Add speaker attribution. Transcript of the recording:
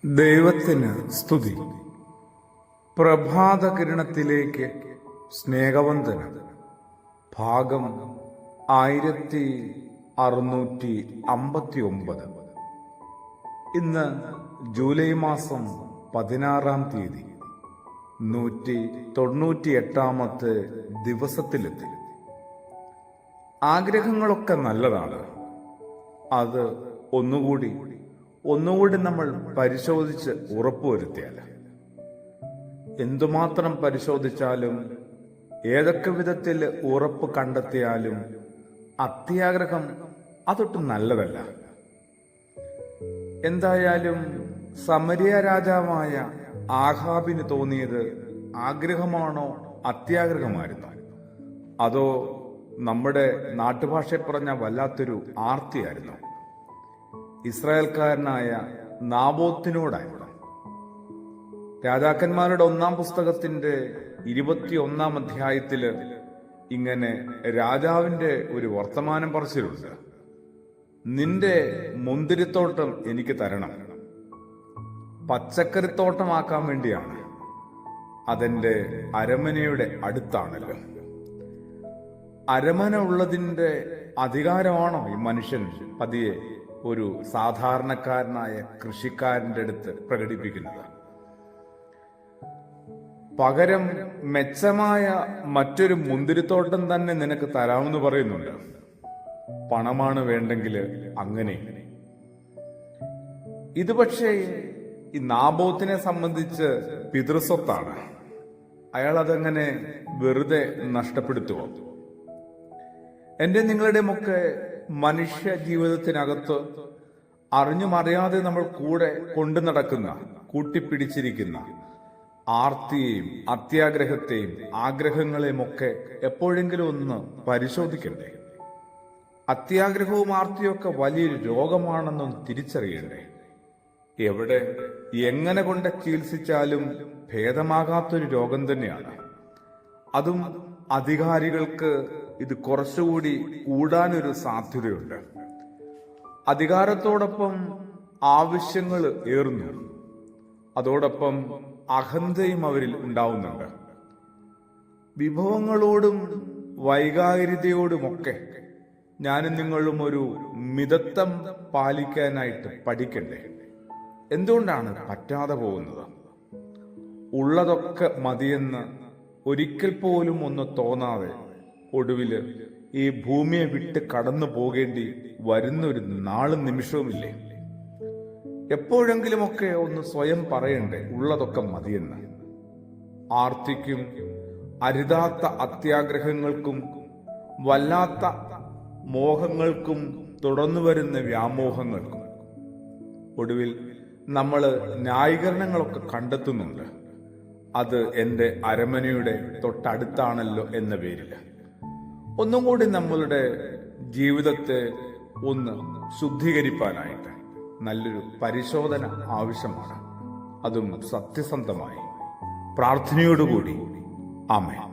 Speaker 1: ദൈവത്തിന് സ്തുതി. പ്രഭാതകിരണത്തിലേക്ക് സ്നേഹവന്ദനം. ഭാഗം 1659. ഇന്ന് ജൂലൈ മാസം 16-ാം തീയതി, 198-ാമത്തെ ദിവസത്തിലെത്തി. ആഗ്രഹങ്ങളൊക്കെ നല്ലതാണ്. അത് ഒന്നുകൂടി നമ്മൾ പരിശോധിച്ച് ഉറപ്പുവരുത്തിയാൽ, എന്തുമാത്രം പരിശോധിച്ചാലും ഏതൊക്കെ വിധത്തിൽ ഉറപ്പ് കണ്ടെത്തിയാലും അത്യാഗ്രഹം അതൊട്ടും നല്ലതല്ല. എന്തായാലും സമരിയ രാജാവായ ആഹാബിന് തോന്നിയത് ആഗ്രഹമാണോ അത്യാഗ്രഹമായിരുന്നോ, അതോ നമ്മുടെ നാട്ടുഭാഷയിൽ പറഞ്ഞ വല്ലാത്തൊരു ആർത്തിയായിരുന്നു? ഇസ്രായേൽക്കാരനായ നാബോത്തിനോടായിരുന്നു. രാജാക്കന്മാരുടെ 1-ാം പുസ്തകത്തിന്റെ 21-ാം അധ്യായത്തില് ഇങ്ങനെ രാജാവിന്റെ ഒരു വർത്തമാനം പറച്ചിലുണ്ട്. നിന്റെ മുന്തിരിത്തോട്ടം എനിക്ക് തരണം, പച്ചക്കറിത്തോട്ടമാക്കാൻ വേണ്ടിയാണ്, അതെന്റെ അരമനയുടെ അടുത്താണല്ലോ. അരമന ഉള്ളതിന്റെ അധികാരമാണോ ഈ മനുഷ്യൻ പതിയെ ഒരു സാധാരണക്കാരനായ കൃഷിക്കാരന്റെ അടുത്ത് പ്രകടിപ്പിക്കുന്നത്? പകരം മെച്ചമായ മറ്റൊരു മുന്തിരിത്തോട്ടം തന്നെ നിനക്ക് തരാമെന്ന് പറയുന്നുണ്ട്. പണമാണ് വേണ്ടെങ്കിൽ അങ്ങനെ. ഇത് പക്ഷേ ഈ നാബോത്തിനെ സംബന്ധിച്ച് പിതൃസ്വത്താണ്. അയാൾ അതെങ്ങനെ വെറുതെ നഷ്ടപ്പെടുത്തുമോ? എന്റെ നിങ്ങളുടെയുമൊക്കെ മനുഷ്യ ജീവിതത്തിനകത്ത് അറിഞ്ഞും അറിയാതെ നമ്മൾ കൂടെ കൊണ്ടു നടക്കുന്ന, കൂട്ടിപ്പിടിച്ചിരിക്കുന്ന ആർത്തിയെയും അത്യാഗ്രഹത്തെയും ആഗ്രഹങ്ങളെയും ഒക്കെ എപ്പോഴെങ്കിലും ഒന്ന് പരിശോധിക്കണ്ടേ? അത്യാഗ്രഹവും ആർത്തിയൊക്കെ വലിയൊരു രോഗമാണെന്നൊന്ന് തിരിച്ചറിയണ്ടേ? എവിടെ എങ്ങനെ കൊണ്ട് ചികിത്സിച്ചാലും ഭേദമാകാത്തൊരു രോഗം തന്നെയാണ്. അതും അധികാരികൾക്ക് ഇത് കുറച്ചുകൂടി കൂടാനൊരു സാധ്യതയുണ്ട്. അധികാരത്തോടൊപ്പം ആവശ്യങ്ങൾ ഏറുന്നു, അതോടൊപ്പം അഹന്തയും അവരിൽ ഉണ്ടാവുന്നുണ്ട്. വിഭവങ്ങളോടും വൈകാരികതയോടുമൊക്കെ ഞാനും നിങ്ങളും ഒരു മിതത്വം പാലിക്കാനായിട്ട് പഠിക്കണ്ടേ? എന്തുകൊണ്ടാണ് പറ്റാതെ പോകുന്നത്? ഉള്ളതൊക്കെ മതിയെന്ന് ഒരിക്കൽ പോലും ഒന്ന് തോന്നാതെ ഒടുവില് ഈ ഭൂമിയെ വിട്ട് കടന്നു പോകേണ്ടി വരുന്നൊരു നാളും നിമിഷവുമില്ലേ? എപ്പോഴെങ്കിലുമൊക്കെ ഒന്ന് സ്വയം പറയണ്ടേ ഉള്ളതൊക്കെ മതിയെന്ന്? ആർത്തിക്കും അരുതാത്ത അത്യാഗ്രഹങ്ങൾക്കും വല്ലാത്ത മോഹങ്ങൾക്കും തുടർന്നു വരുന്ന വ്യാമോഹങ്ങൾക്കും ഒടുവിൽ നമ്മൾ ന്യായീകരണങ്ങളൊക്കെ കണ്ടെത്തുന്നുണ്ട്. അത് എൻ്റെ അരമനയുടെ തൊട്ടടുത്താണല്ലോ എന്ന പേരില്. ഒന്നും കൂടി നമ്മളുടെ ജീവിതത്തെ ഒന്ന് ശുദ്ധീകരിക്കാനായിട്ട് നല്ലൊരു പരിശോധന ആവശ്യമാണ്. അതും സത്യസന്ധമായി പ്രാർത്ഥനയോടുകൂടി. ആമേൻ.